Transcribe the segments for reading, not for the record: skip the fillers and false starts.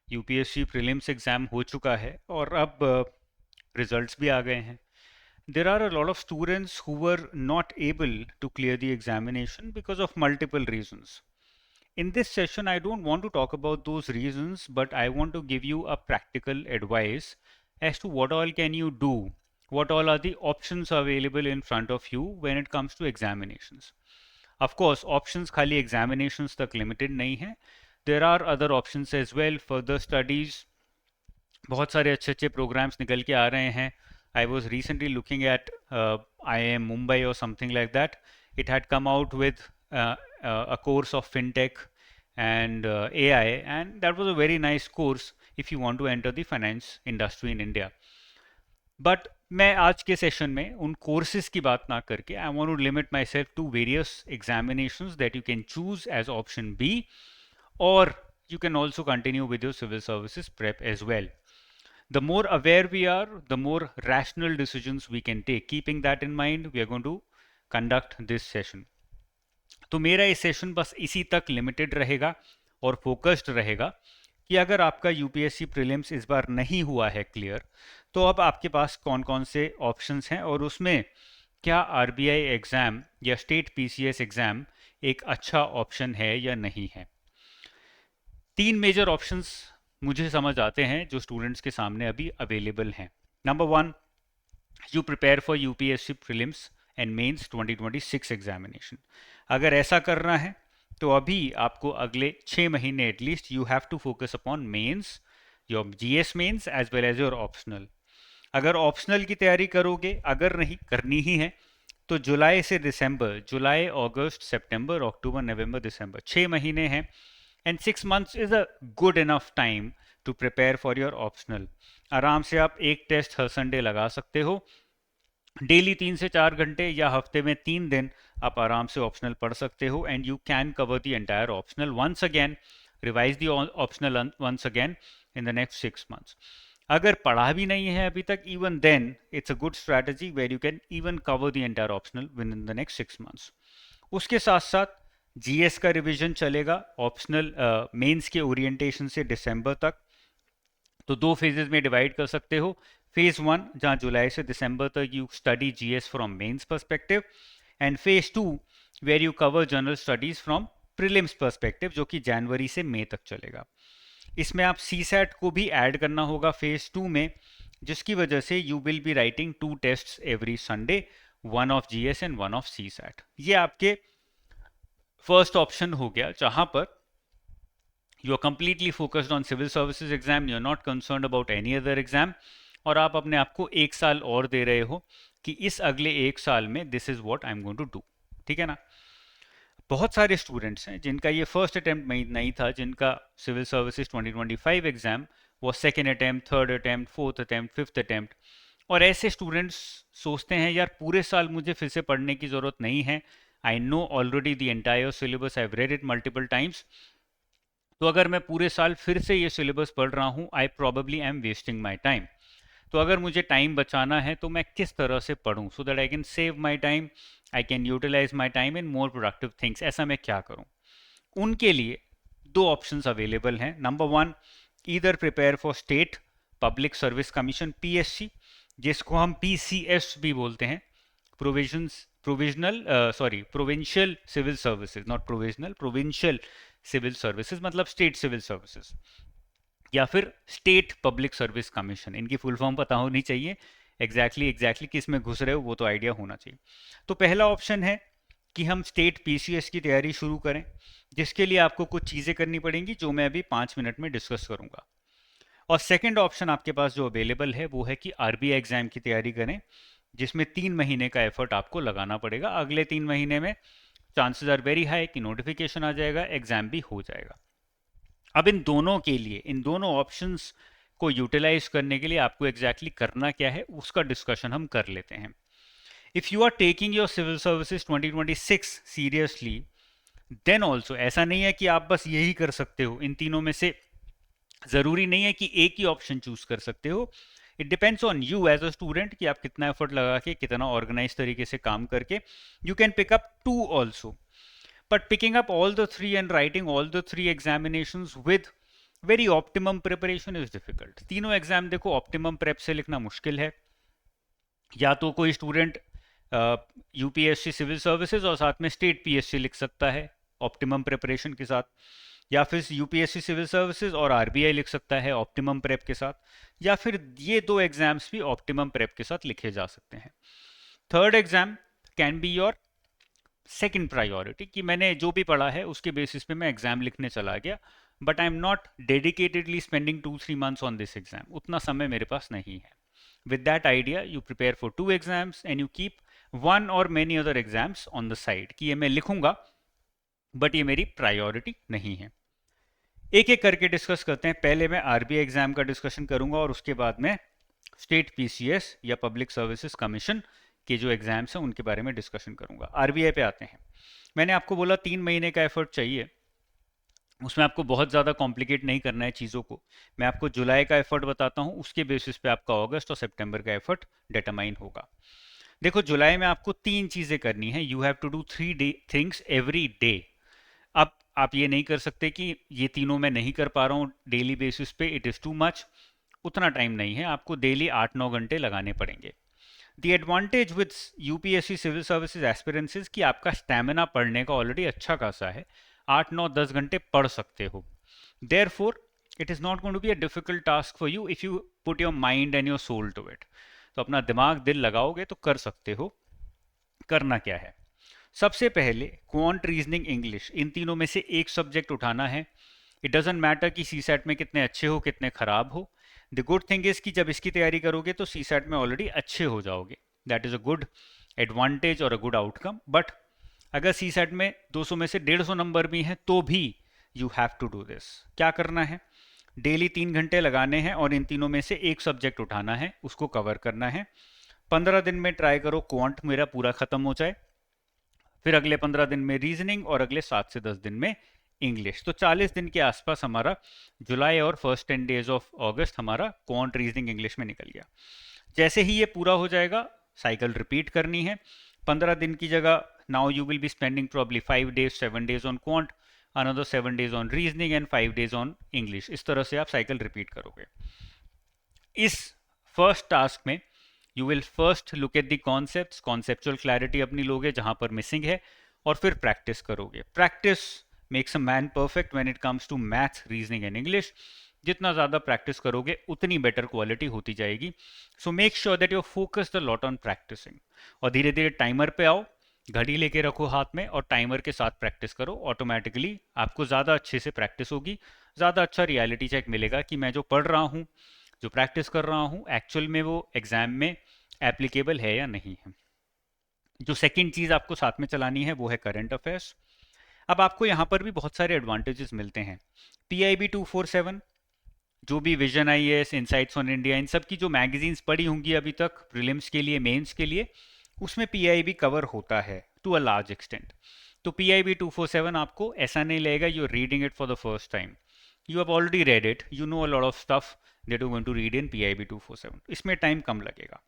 UPSC prelims exam हो चुका है और अब रिजल्ट्स भी आ गए हैं. There are a lot of students who were not able to clear the examination because of multiple reasons. In this session, I don't want to talk about those reasons, but I want to give you a practical advice as to what all can you do, what all are the options available in front of you when it comes to examinations. Of course, options खाली examinations तक limited नहीं है. There are other options as well, further studies. बहुत सारे अच्छे अच्छे programmes निकल के आ रहे हैं. I was recently looking at I am Mumbai और something like that. It had come out with a course of fintech and AI, and that was a very nice course if you want to enter the finance industry in India. But मैं आज के session में उन courses की बात ना करके I want to limit myself to various examinations that you can choose as option B, और you can also continue with your civil services prep as well. The more aware we are, the more rational decisions we can take. Keeping that in mind, we are going to conduct this session. तो मेरा ये session बस इसी तक limited रहेगा और focused रहेगा कि अगर आपका यूपीएससी प्रीलिम्स इस बार नहीं हुआ है क्लियर, तो अब आपके पास कौन कौन से ऑप्शंस हैं और उसमें क्या आरबीआई एग्ज़ाम या स्टेट पीसीएस एग्ज़ाम एक अच्छा ऑप्शन है या नहीं है. तीन मेजर ऑप्शंस मुझे समझ आते हैं जो स्टूडेंट्स के सामने अभी अवेलेबल हैं. Number one, you prepare for UPSC prelims and mains 2026 examination. अगर ऐसा करना है तो अभी आपको अगले 6 महीने at least you have to focus upon mains, your GS mains as well as your optional. अगर ऑप्शनल की तैयारी करोगे, अगर नहीं करनी ही है, तो जुलाई से दिसंबर, जुलाई अगस्त सितंबर अक्टूबर नवंबर दिसंबर, 6 महीने हैं. And 6 months is a good enough time to prepare for your optional. आराम से आप एक टेस्ट हर संडे लगा सकते हो. डेली 3 से 4 घंटे या हफ्ते में 3 दिन आप आराम से ऑप्शनल पढ़ सकते हो, and you can cover the entire optional once again, revise the optional once again in the next 6 months. अगर पढ़ा भी नहीं है अभी तक, even then it's a good strategy where you can even cover the entire optional within the next 6 months. उसके साथ साथ जीएस का रिवीजन चलेगा ऑप्शनल मेंस के ओरिएंटेशन से दिसंबर तक. तो दो फेजेस में डिवाइड कर सकते हो. फेज वन, जहां जुलाई से दिसंबर तक you study GS from mains perspective, and phase two where you cover general studies from prelims perspective, जो कि जनवरी से मई तक चलेगा. इसमें आप सी सैट को भी ऐड करना होगा फेज टू में, जिसकी वजह से you will be writing 2 test every Sunday, one of GS and one of CSAT. ये आपके फर्स्ट ऑप्शन हो गया, जहां पर you are completely focused on civil services exam, you are not concern about any other exam, और आप अपने आप को 1 साल और दे रहे हो कि इस अगले 1 साल में this is what I am going to do. ठीक है ना. बहुत सारे स्टूडेंट्स हैं जिनका ये फर्स्ट अटेम्प्ट नहीं था, जिनका सिविल सर्विसेज 2025 एग्जाम वो second attempt, third attempt, fourth attempt, fifth attempt. और ऐसे स्टूडेंट्स सोचते हैं यार पूरे साल मुझे फिर से पढ़ने की ज़रूरत नहीं है, I know already the entire syllabus, I have read it multiple times. तो अगर मैं पूरे साल फिर से ये सिलेबस पढ़ रहा हूँ, I probably am wasting my time. तो अगर मुझे टाइम बचाना है तो मैं किस तरह से पढूं so that I can save my time, I can utilize my time in more productive things, ऐसा मैं क्या करूं. उनके लिए दो ऑप्शंस अवेलेबल हैं. Number one, either prepare for state public service commission PSC, जिसको हम पीसीएस भी बोलते हैं, provisional provincial civil services, not provisional, provincial civil services मतलब स्टेट सिविल सर्विसेज, या फिर स्टेट पब्लिक सर्विस कमीशन. इनकी फुल फॉर्म पता होनी चाहिए, एग्जैक्टली किस में घुस रहे हो वो तो आइडिया होना चाहिए. तो पहला ऑप्शन है कि हम स्टेट पीसीएस की तैयारी शुरू करें, जिसके लिए आपको कुछ चीज़ें करनी पड़ेंगी जो मैं अभी 5 मिनट में डिस्कस करूंगा. और सेकंड ऑप्शन आपके पास जो अवेलेबल है वो है कि आरबीआई एग्जाम की तैयारी करें, जिसमें 3 महीने का एफर्ट आपको लगाना पड़ेगा. अगले 3 महीने में चांसेस आर वेरी हाई कि नोटिफिकेशन आ जाएगा, एग्जाम भी हो जाएगा. अब इन दोनों के लिए, इन दोनों ऑप्शंस को यूटिलाइज करने के लिए आपको एग्जैक्टली करना क्या है उसका डिस्कशन हम कर लेते हैं. If you are taking your civil services 2026 seriously, then also ऐसा नहीं है कि आप बस यही कर सकते हो. इन तीनों में से जरूरी नहीं है कि एक ही ऑप्शन चूज कर सकते हो. It depends on you as a student कि आप कितना एफर्ट लगा के, कितना ऑर्गेनाइज तरीके से काम करके you can pick up to also. But picking up all the three and writing all the three examinations with very optimum preparation is difficult. तीनों एग्जाम देखो ऑप्टिमम प्रेप से लिखना मुश्किल है। या तो कोई स्टूडेंट यूपीएससी सिविल सर्विसेज और साथ में स्टेट पीएससी लिख सकता है ऑप्टिमम प्रिपरेशन के साथ, या फिर यूपीएससी सिविल सर्विसेज और आरबीआई लिख सकता है ऑप्टिमम प्रेप के साथ, या फिर ये दो एग्जाम्स भी ऑप्टिमम प्रेप के साथ लिखे जा सकते हैं। Third exam can be your second priority, कि मैंने जो भी पढ़ा है उसके बेसिस पे मैं एग्जाम लिखने चला गया, but I am not dedicatedly spending 2-3 months on this exam, उतना समय मेरे पास नहीं है। With that idea, you prepare for 2 exams and you keep one or many other exams on the side कि ये मैं लिखूंगा बट ये मेरी प्रायोरिटी नहीं है। एक एक करके डिस्कस करते हैं। पहले मैं आरबीआई एग्जाम का डिस्कशन करूंगा और उसके बाद में स्टेट पीसीएस या पब्लिक सर्विसेज कमीशन के जो एग्जाम्स हैं उनके बारे में डिस्कशन करूंगा। आरबीआई पे आते हैं। मैंने आपको बोला 3 महीने का एफर्ट चाहिए, उसमें आपको बहुत ज़्यादा कॉम्प्लिकेट नहीं करना है चीज़ों को। मैं आपको जुलाई का एफर्ट बताता हूँ, उसके बेसिस पे आपका अगस्त और सितंबर का एफर्ट डिटरमाइन होगा। देखो जुलाई में आपको 3 चीज़ें करनी है। You have to do 3 things every day. अब आप ये नहीं कर सकते कि ये तीनों मैं नहीं कर पा रहा हूँ डेली बेसिस पे, इट इज़ टू मच। उतना टाइम नहीं है, आपको डेली 8-9 घंटे लगाने पड़ेंगे। The advantage with UPSC civil services aspirancies कि आपका स्टैमिना पढ़ने का ऑलरेडी अच्छा खासा है, 8-9-10 घंटे पढ़ सकते हो। Therefore it is not going to be a difficult task for you if you put your mind and your soul to it. तो अपना दिमाग दिल लगाओगे तो कर सकते हो। करना क्या है, सबसे पहले क्वांट, रीजनिंग, इंग्लिश, इन तीनों में से एक सब्जेक्ट उठाना है। इट डजेंट मैटर कि सी सेट में कितने अच्छे हो कितने खराब हो। द गुड थिंग इज कि जब इसकी तैयारी करोगे तो सी सेट में ऑलरेडी अच्छे हो जाओगे। That is a good advantage और अ गुड आउटकम। बट अगर सी सेट में 200 में से 150 नंबर भी हैं तो भी you have to do this. क्या करना है, डेली 3 घंटे लगाने हैं और इन तीनों में से एक सब्जेक्ट उठाना है, उसको कवर करना है। 15 दिन में ट्राई करो क्वांट मेरा पूरा खत्म हो जाए, फिर अगले 15 दिन में रीजनिंग और अगले 7 से 10 दिन में इंग्लिश। तो 40 दिन के आसपास हमारा जुलाई और फर्स्ट 10 days ऑफ अगस्त हमारा क्वांट, रीजनिंग, इंग्लिश में निकल गया। जैसे ही ये पूरा हो जाएगा साइकिल रिपीट करनी है। 15 दिन की जगह now you will be spending probably 5 days 7 days on quant, another 7 days on reasoning and 5 days on English. इस तरह से आप साइकिल रिपीट करोगे। इस फर्स्ट टास्क में you will first look at the concepts, conceptual clarity अपनी लोगे जहां पर मिसिंग है, और फिर प्रैक्टिस करोगे। Practice makes a man perfect when it comes to maths, reasoning and English. जितना ज़्यादा प्रैक्टिस करोगे उतनी बेटर क्वालिटी होती जाएगी। So make sure that you focus the lot on practicing. और धीरे धीरे टाइमर पे आओ, घड़ी लेके रखो हाथ में और टाइमर के साथ प्रैक्टिस करो। ऑटोमेटिकली आपको ज़्यादा अच्छे से प्रैक्टिस होगी, ज़्यादा अच्छा रियलिटी चेक मिलेगा कि मैं जो पढ़ रहा हूँ, जो प्रैक्टिस कर रहा हूँ, एक्चुअल में वो एग्जाम में एप्लीकेबल है या नहीं है। जो सेकंड चीज़ आपको साथ में चलानी है वो है करंट अफेयर्स। अब आपको यहाँ पर भी बहुत सारे एडवांटेजेस मिलते हैं। PIB 247, जो भी vision IAS, insights on India, इन सब की जो मैगजीन्स पढ़ी होंगी अभी तक प्रीलिम्स के लिए, मेंस के लिए, उसमें PIB कवर होता है टू अ लार्ज एक्सटेंट। तो PIB 247 आपको ऐसा नहीं लगेगा you are reading it for the first time. You have already read it, you know a lot of stuff that you going to read in PIB 247। इसमें time कम लगेगा।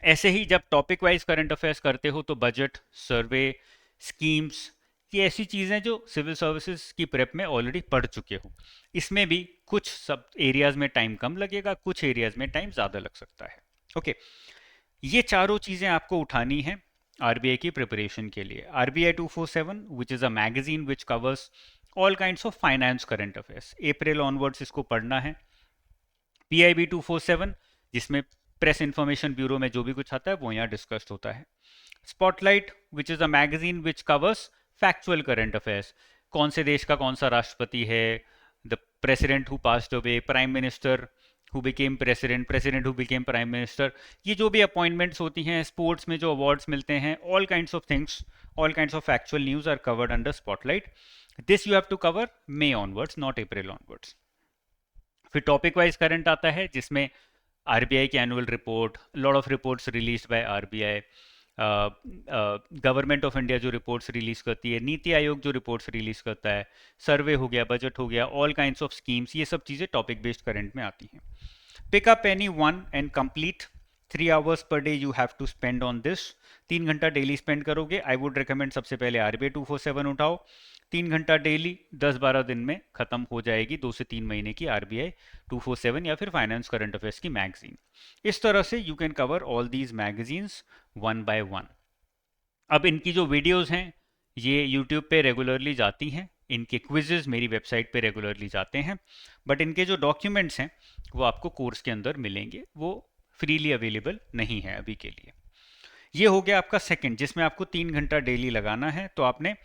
ऐसे ही जब topic wise current affairs करते हो तो budget, सर्वे, schemes, ये ऐसी चीज़ें जो सिविल सर्विसेज की प्रेप में ऑलरेडी पढ़ चुके हो। इसमें भी कुछ सब एरियाज में टाइम कम लगेगा, कुछ एरियाज में टाइम ज़्यादा लग सकता है। ओके, ये चारों चीज़ें आपको उठानी है आरबीआई की प्रिपरेशन के लिए। RBI 247 which is a magazine which covers all kinds of finance current affairs, April onwards इसको पढ़ना है। PIB 247 जिसमें प्रेस इंफॉर्मेशन ब्यूरो में जो भी कुछ आता है वो यहाँ डिस्कस्ड होता है। Spotlight which is a magazine which covers factual current affairs, कौन से देश का कौन सा राष्ट्रपति है, the president who passed away, prime minister who became president, president who became prime minister, ये जो भी अपॉइंटमेंट्स होती हैं, स्पोर्ट्स में जो अवार्ड्स मिलते हैं, all kinds of things, all kinds of factual news are covered under spotlight. This you have to cover May onwards, not April onwards. फिर टॉपिक वाइज करंट आता है जिसमें आरबीआई की annual report, lot of reports release by RBI, government of India जो reports release करती है, नीति आयोग जो reports release करता है, सर्वे हो गया, बजट हो गया, ऑल काइंड्स ऑफ स्कीम्स, ये सब चीज़ें टॉपिक बेस्ड करंट में आती हैं। Pick up any one and complete 3 hours per day you have to spend on this. 3 घंटा डेली स्पेंड करोगे। आई वुड रिकमेंड सबसे पहले RBI 247 उठाओ, 3 घंटा डेली 10-12 दिन में खत्म हो जाएगी 2 से 3 महीने की RBI 247 या फिर फाइनेंस करंट अफेयर्स की मैगजीन। इस तरह से you can cover all these magazines one by one. अब इनकी जो वीडियोस हैं ये यूट्यूब पे रेगुलरली जाती हैं, इनके क्विजेज मेरी वेबसाइट पे रेगुलरली जाते हैं, बट इनके जो डॉक्यूमेंट्स हैं वो आपको कोर्स के अंदर मिलेंगे, वो फ्रीली अवेलेबल नहीं है अभी के लिए। ये हो गया आपका सेकंड, जिसमें आपको 3 घंटा डेली लगाना है। तो आपने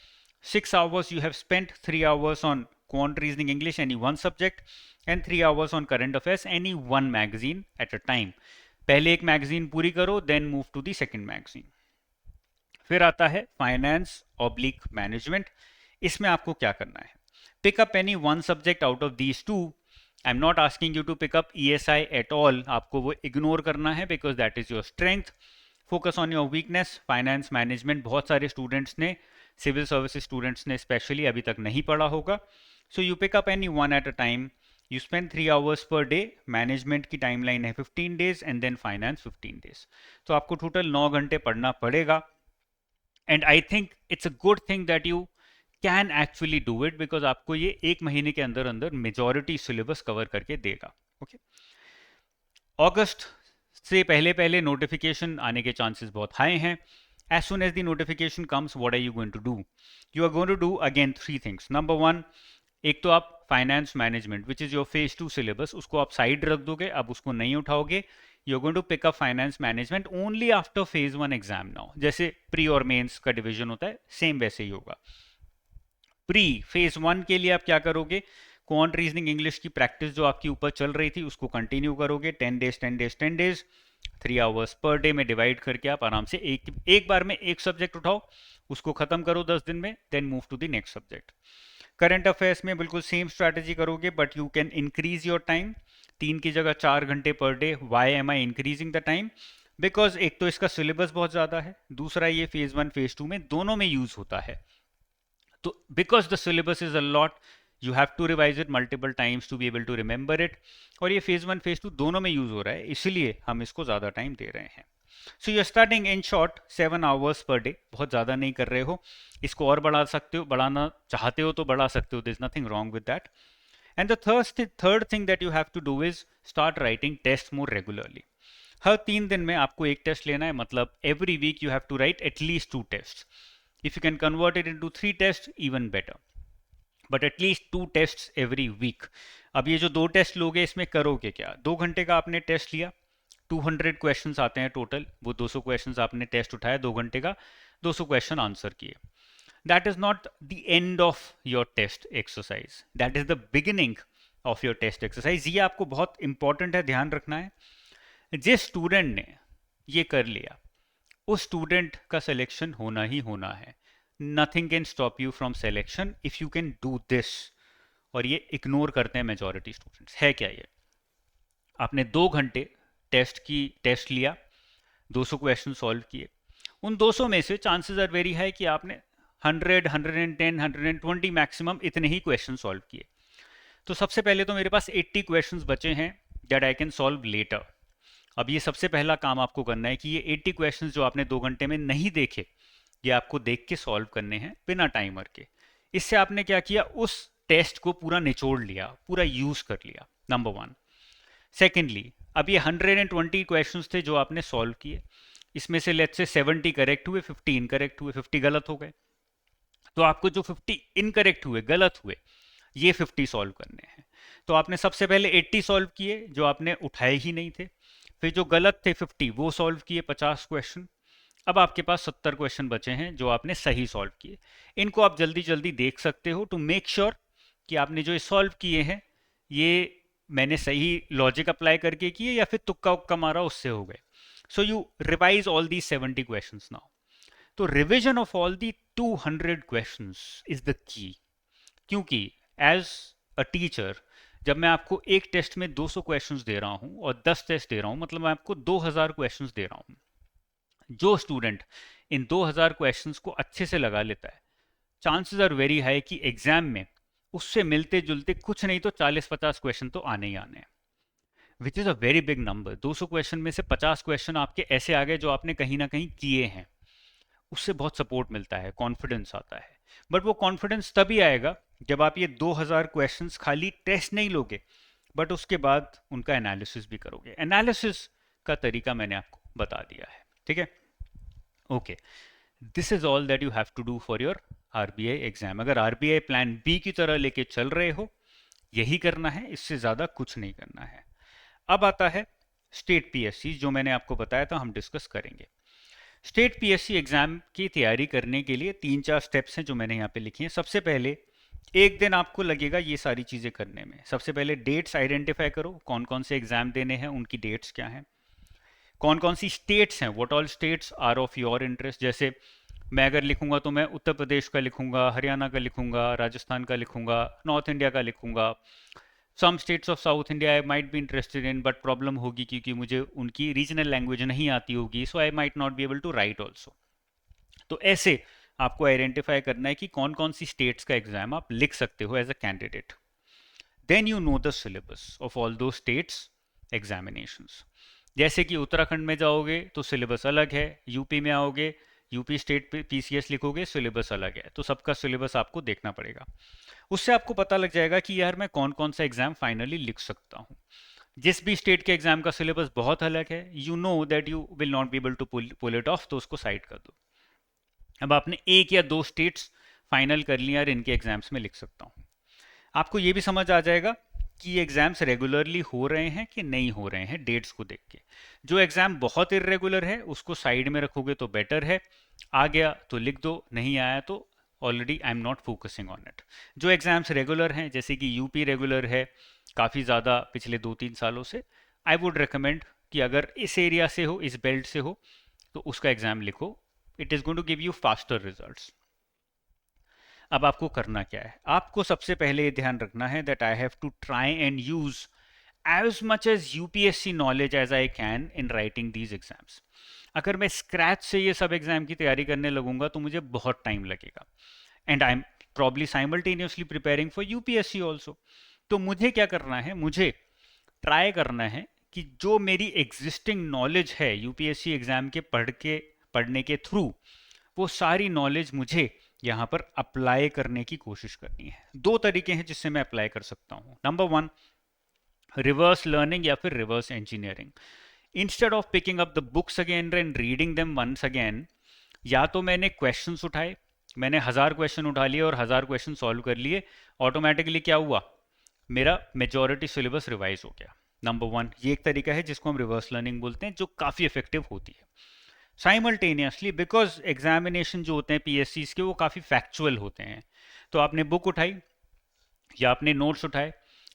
6 hours you have spent, 3 hours on quant reasoning English any one subject and 3 hours on current affairs any one magazine at a time। पहले एक मैगजीन पूरी करो, then move to the second magazine. फिर आता है फाइनेंस ऑब्लिक मैनेजमेंट। इसमें आपको क्या करना है, pick up any one subject out of these two. I am not asking you to pick up ESI at all, आपको वो इग्नोर करना है because that is your strength. Focus on your weakness. Finance management बहुत सारे students ने, civil services students ने specially अभी तक नहीं पढ़ा होगा। So you pick up any one at a time. You spend 3 hours per day. Management की टाइमलाइन है 15 days and then finance 15 days। तो आपको टोटल 9 घंटे पढ़ना पड़ेगा। And I think it's a good thing that you can actually do it, because आपको ये एक महीने के अंदर अंदर मेजॉरिटी सिलेबस कवर करके देगा। ओके, अगस्त से पहले पहले नोटिफिकेशन आने के चांसेस बहुत हाई हैं। As soon as the notification comes, what are you going to do? You are going to do again 3 things. Number 1, एक तो आप finance management which is your phase 2 syllabus उसको आप साइड रख दोगे, अब उसको नहीं उठाओगे। You are going to pick up finance management only after phase 1 exam now. जैसे प्री और मेंस का डिवीजन होता है, सेम वैसे ही होगा। प्री फेज 1 के लिए आप क्या करोगे, क्वांट रीजनिंग इंग्लिश की प्रैक्टिस जो आपकी ऊपर चल रही थी उसको कंटिन्यू करोगे। 10 days 10 days 10 days 3 hours per day में डिवाइड करके आप आराम से एक बार में एक सब्जेक्ट उठाओ, उसको खत्म करो 10 दिन में, then move to the next subject. Current affairs में बिल्कुल सेम स्ट्रैटेजी करोगे, but you can increase your time. 3 की जगह 4 घंटे per day. Why am I increasing the time? Because एक तो इसका सिलेबस बहुत ज़्यादा है, दूसरा ये फेज 1 फेज 2 में दोनों में यूज होता है। तो because the syllabus is a lot, you have to revise it multiple times to be able to remember it, और ये फेज 1 फेज 2 दोनों में यूज हो रहा है, इसलिए हम इसको ज़्यादा टाइम दे रहे हैं। So you are starting in short 7 hours per day, बहुत ज़्यादा नहीं कर रहे हो। इसको और बढ़ा सकते हो, बढ़ाना चाहते हो तो बढ़ा सकते हो, there is nothing wrong with that. And the third thing that you have to do is start writing test more regularly. हर 3 दिन में आपको एक टेस्ट लेना है, मतलब every week you have to write at least 2 test. If you can convert it into 3 test even better, but at least 2 test every week. अब ये जो 2 टेस्ट लोगे इसमें करोगे क्या, 2 घंटे का आपने टेस्ट लिया, 200 क्वेश्चंस आते हैं टोटल, वो 200 क्वेश्चंस आपने टेस्ट उठाया 2 घंटे का, 200 क्वेश्चन आंसर किए। That is not the end of your test exercise, that is the beginning of your test exercise. ये आपको बहुत इंपॉर्टेंट है, ध्यान रखना है। जिस स्टूडेंट ने ये कर लिया उस स्टूडेंट का सिलेक्शन होना ही होना है। Nothing can stop you from selection if you can do this. और ये इग्नोर करते हैं मेजॉरिटी स्टूडेंट्स। है क्या ये, आपने 2 घंटे टेस्ट लिया, 200 क्वेश्चन सॉल्व किए, उन 200 में से चांसेस आर वेरी हाई कि आपने 100 110 120 मैक्सिमम इतने ही क्वेश्चन सॉल्व किए। तो सबसे पहले तो मेरे पास 80 क्वेश्चंस बचे हैं that I can solve later. अब ये सबसे पहला काम आपको करना है कि ये 80 क्वेश्चंस जो आपने 2 घंटे में नहीं देखे, ये आपको देख के सॉल्व करने हैं बिना टाइमर के। इससे आपने क्या किया, उस टेस्ट को पूरा निचोड़ लिया, पूरा यूज कर लिया, नंबर 1। सेकेंडली, अब ये 120 क्वेश्चंस थे जो आपने सॉल्व किए, इसमें से लेट्स से 70 करेक्ट हुए, 50 इनकरेक्ट हुए, 50 गलत हो गए। तो आपको जो 50 इनकरेक्ट हुए, गलत हुए, ये 50 सॉल्व करने हैं। तो आपने सबसे पहले 80 सॉल्व किए जो आपने उठाए ही नहीं थे, फिर जो गलत थे 50 वो सॉल्व किए 50 क्वेश्चन। अब आपके पास 70 क्वेश्चन बचे हैं जो आपने सही सॉल्व किए। इनको आप जल्दी जल्दी देख सकते हो टू मेक श्योर कि आपने जो सॉल्व किए हैं ये मैंने सही लॉजिक अप्लाई करके किए या फिर तुक्का उक्का मारा उससे हो गए। So you revise all the 70 questions now. तो revision of all the 200 questions is the key, क्योंकि एज अ टीचर जब मैं आपको एक टेस्ट में 200 क्वेश्चंस दे रहा हूं और 10 टेस्ट दे रहा हूं, मतलब मैं आपको 2000 क्वेश्चंस दे रहा हूं। जो स्टूडेंट इन 2000 क्वेश्चंस को अच्छे से लगा लेता है, चांसेस आर वेरी हाई कि एग्जाम में उससे मिलते जुलते कुछ नहीं तो 40-50 क्वेश्चन तो आने ही आने हैं, which is a very big number. 200 question में से 50 क्वेश्चन आपके ऐसे आ गए जो आपने कहीं ना कहीं किए हैं। उससे बहुत सपोर्ट मिलता है, कॉन्फिडेंस आता है। बट वो कॉन्फिडेंस तभी आएगा जब आप ये 2000 क्वेश्चंस खाली टेस्ट नहीं लोगे, बट उसके बाद उनका एनालिसिस भी करोगे। एनालिसिस का तरीका मैंने आपको बता दिया है, ठीक है। Okay, this is all that you have to do for your RBI exam. अगर आरबीआई प्लान बी की तरह लेके चल रहे हो, यही करना है, इससे ज़्यादा कुछ नहीं करना है। अब आता है स्टेट पीएससी, जो मैंने आपको बताया था हम डिस्कस करेंगे। स्टेट पीएससी एग्जाम की तैयारी करने के लिए 3-4 स्टेप्स हैं जो मैंने यहाँ पे लिखी हैं। सबसे पहले एक दिन आपको लगेगा ये सारी चीज़ें करने में। सबसे पहले डेट्स आइडेंटिफाई करो, कौन कौन से एग्जाम देने हैं, उनकी डेट्स क्या हैं, कौन कौन सी स्टेट्स हैं, what all states are of your interest. जैसे मैं अगर लिखूंगा तो मैं उत्तर प्रदेश का लिखूंगा, हरियाणा का लिखूंगा, राजस्थान का लिखूंगा, नॉर्थ इंडिया का लिखूंगा। Some states of south India I might be interested in, but problem होगी क्योंकि मुझे उनकी रीजनल लैंग्वेज नहीं आती होगी, so I might not be able to write also. तो ऐसे आपको आइडेंटिफाई करना है कि कौन कौन सी स्टेट्स का एग्जाम आप लिख सकते हो as a candidate. Then you know the syllabus of all दो स्टेट्स एग्जामिनेशंस। जैसे कि उत्तराखंड में जाओगे तो सिलेबस अलग है, यूपी में आओगे, यूपी स्टेट पीसीएस लिखोगे, सिलेबस अलग है, तो सबका सिलेबस आपको देखना पड़ेगा। उससे आपको पता लग जाएगा कि यार मैं कौन कौन सा एग्जाम फाइनली लिख सकता हूँ। जिस भी स्टेट के एग्जाम का सिलेबस बहुत अलग है, you know that you will not be able to pull it off, तो उसको साइड कर दो। अब आपने एक या दो स्टेट्स फाइनल कर लिया, इनके एग्जाम्स में लिख सकता हूँ। आपको ये भी समझ आ जाएगा कि ये एग्जाम्स रेगुलरली हो रहे हैं कि नहीं हो रहे हैं, डेट्स को देख के। जो एग्जाम बहुत इरेगुलर है उसको साइड में रखोगे तो बेटर है, आ गया तो लिख दो, नहीं आया तो already I am not focusing on it. जो एग्जाम्स रेगुलर हैं, जैसे कि यूपी रेगुलर है काफ़ी ज़्यादा पिछले 2-3 सालों से, आई वुड रिकमेंड कि अगर इस एरिया से हो, इस बेल्ट से हो, तो उसका एग्जाम लिखो। It is going to give you faster results. अब आपको करना क्या है, आपको सबसे पहले ये ध्यान रखना है that I have to try and use as much as UPSC knowledge as I can in writing these exams. अगर मैं स्क्रैच से ये सब एग्जाम की तैयारी करने लगूंगा तो मुझे बहुत टाइम लगेगा, and I am probably simultaneously preparing for UPSC also. तो मुझे क्या करना है, मुझे ट्राई करना है कि जो मेरी एग्जिस्टिंग नॉलेज है यूपीएससी एग्जाम के पढ़ने के थ्रू, वो सारी नॉलेज मुझे यहाँ पर अप्लाई करने की कोशिश करनी है। दो तरीके हैं जिससे मैं अप्लाई कर सकता हूँ। नंबर 1, रिवर्स लर्निंग या फिर reverse engineering. Instead of picking up the books again and reading them once again, या तो मैंने क्वेश्चंस उठाए, मैंने 1000 क्वेश्चन उठा लिए और 1000 क्वेश्चन सॉल्व कर लिए, ऑटोमेटिकली क्या हुआ, मेरा मेजॉरिटी सिलेबस रिवाइज हो गया। नंबर 1, ये एक तरीका है जिसको हम रिवर्स लर्निंग बोलते हैं, जो काफ़ी इफेक्टिव होती है। साइमल्टेनियसली, बिकॉज एग्जामिनेशन जो होते हैं पीएससी के वो काफ़ी फैक्चुअल होते हैं, तो आपने बुक उठाई या आपने नोट्स उठाए,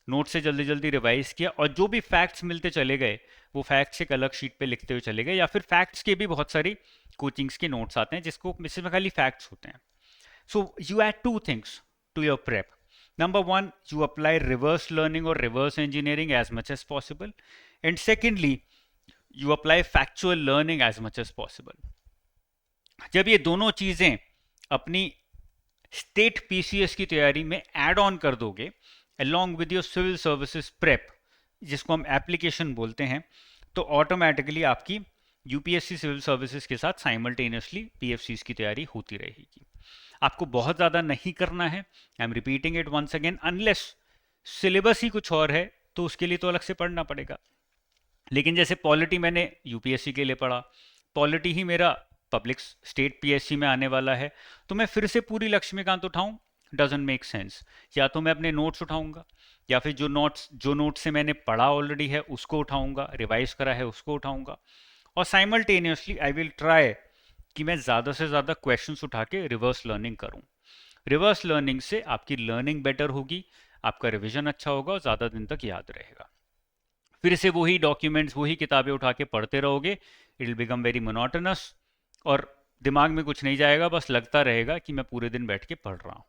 नोट से जल्दी जल्दी रिवाइज किया, और जो भी फैक्ट्स मिलते चले गए वो फैक्ट्स एक अलग शीट पे लिखते हुए चले गए, या फिर फैक्ट्स के भी बहुत सारी कोचिंग्स के नोट्स आते हैं जिसमें खाली फैक्ट्स होते हैं। So you add 2 things to your prep. Number 1, you apply reverse learning or reverse engineering as much as possible. And secondly, you apply factual learning as much as possible. जब ये दोनों चीज़ें अपनी स्टेट पीसीएस की तैयारी में add on कर दोगे along with your civil services prep, जिसको हम एप्लीकेशन बोलते हैं, तो ऑटोमेटिकली आपकी यूपीएससी सिविल सर्विसेज के साथ साइमल्टेनियसली पीएफसीज की तैयारी होती रहेगी। आपको बहुत ज़्यादा नहीं करना है, I am repeating it once again, unless syllabus ही कुछ और है तो उसके लिए तो अलग से पढ़ना पड़ेगा। लेकिन जैसे पॉलिटी मैंने यूपीएससी के लिए पढ़ा, पॉलिटी ही मेरा पब्लिक स्टेट पीएससी में आने वाला है, तो मैं फिर से पूरी लक्ष्मीकांत उठाऊं, डजंट मेक सेंस। या तो मैं अपने नोट्स उठाऊंगा, या फिर जो नोट्स से मैंने पढ़ा ऑलरेडी है उसको उठाऊंगा, रिवाइज करा है उसको उठाऊंगा, और साइमल्टेनियसली आई विल ट्राई कि मैं ज़्यादा से ज़्यादा क्वेश्चंस उठा के रिवर्स लर्निंग करूं। रिवर्स लर्निंग से आपकी लर्निंग बेटर होगी, आपका रिवीजन अच्छा होगा और ज़्यादा दिन तक याद रहेगा। फिर से वही डॉक्यूमेंट्स, वही किताबें उठा के पढ़ते रहोगे, it will become very monotonous, और दिमाग में कुछ नहीं जाएगा, बस लगता रहेगा कि मैं पूरे दिन बैठ के पढ़ रहा हूँ।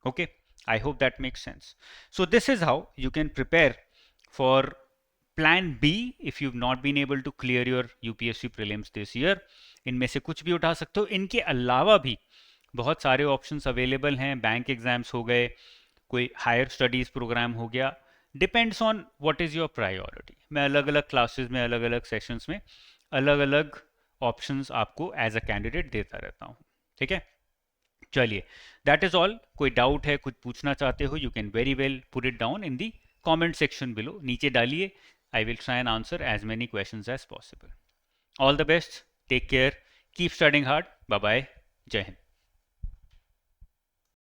Okay, I hope that makes sense. So this is how you can prepare for plan B if you not been able to clear your UPSC prelims this year. इनमें से कुछ भी उठा सकते हो, इनके अलावा भी बहुत सारे ऑप्शंस अवेलेबल हैं। बैंक एग्जाम्स हो गए, कोई हायर स्टडीज प्रोग्राम हो गया, depends on what is your priority. मैं अलग अलग क्लासेस में, अलग अलग सेशंस में अलग अलग ऑप्शंस आपको एज अ कैंडिडेट देता रहता हूँ। ठीक है, चलिए, दैट इज ऑल। कोई डाउट है, कुछ पूछना चाहते हो, you can very well put it down in the comment section below, नीचे डालिए। I will try and answer as many questions as possible. All the best, take care, keep studying hard, bye bye, जय हिंद।